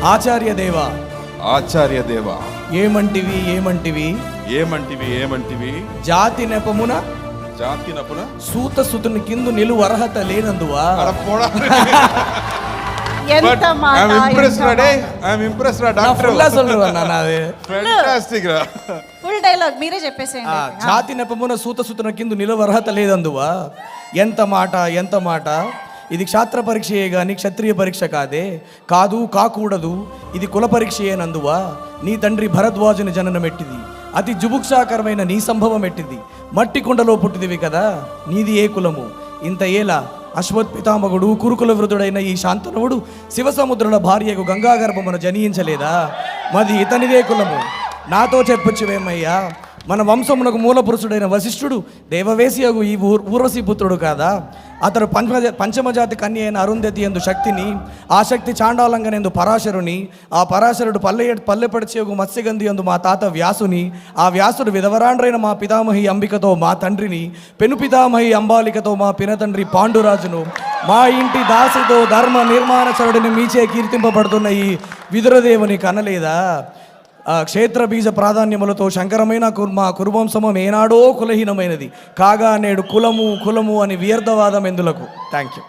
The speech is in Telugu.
ఆచార్య దేవా ఆచార్య దేవా ఏమంటివి ఏమంటివి ఏమంటివి ఏమంటివి జాతి నెపమున జాతి నపున సూత సుతుని కిందు నిలువ అర్హత లేనందువా. ఎంత మాట, I'm impressed, ఎంత Rade. మాట. I'm impressed, Rade. నా Doctor. full గా சொல்றேன் నాది. Fantastic, రా. ఫుల్ డైలాగ్ మీరే చెప్పేసేయండి. జాతి నెపమున సూత సుతుని కిందు నిలువ అర్హత లేదందువా. ఎంత మాట ఎంత మాట. ఇది క్షాత్ర పరీక్షయే గాని క్షత్రియ పరీక్ష కాదే. కాదు కాకూడదు ఇది కుల పరీక్షయేనందువా. నీ తండ్రి భరద్వాజుని జననం ఎట్టిది, అతి జుభుక్షాకరమైన నీ సంభవం ఎట్టిది. మట్టి కుండలో పుట్టిదివి కదా, నీది ఏ కులము. ఇంత ఏలా అశ్వత్పితామగుడు కురుకుల వృధుడైన ఈ శాంతనువుడు శివసముద్రుల భార్యకు గంగాగర్భమును జనించలేదా. మది ఇతనిదే కులము. నాతో చెప్పొచ్చువేమయ్యా, మన వంశమునకు మూల పురుషుడైన వశిష్ఠుడు దేవవేశియగు ఈ ఊర్వశీ పుత్రుడు కాదా. అతడు పంచమజాతి కన్య అయిన అరుంధతి ఎందు శక్తిని, ఆ శక్తి చాండాలంగనెందు పరాశరుని, ఆ పరాశరుడు పల్లెపడిచేగు మత్స్యగంధి ఎందు మా తాత వ్యాసుని, ఆ వ్యాసుడు విధవరాండ్రైన మా పితామహి అంబికతో మా తండ్రిని, పెను పితామహి అంబాలికతో మా పినతండ్రి పాండురాజును, మా ఇంటి దాసితో ధర్మ నిర్మాణచరుడిని మీచే కీర్తింపబడుతున్న ఈ విదురదేవుని కనలేదా. క్షేత్ర బీజ ప్రాధాన్యములతో శంకరమైన మా కురువంశము ఏనాడో కులహీనమైనది కాగా నేడు కులము కులము అని వ్యర్థవాదం ఎందులకు. Thank you.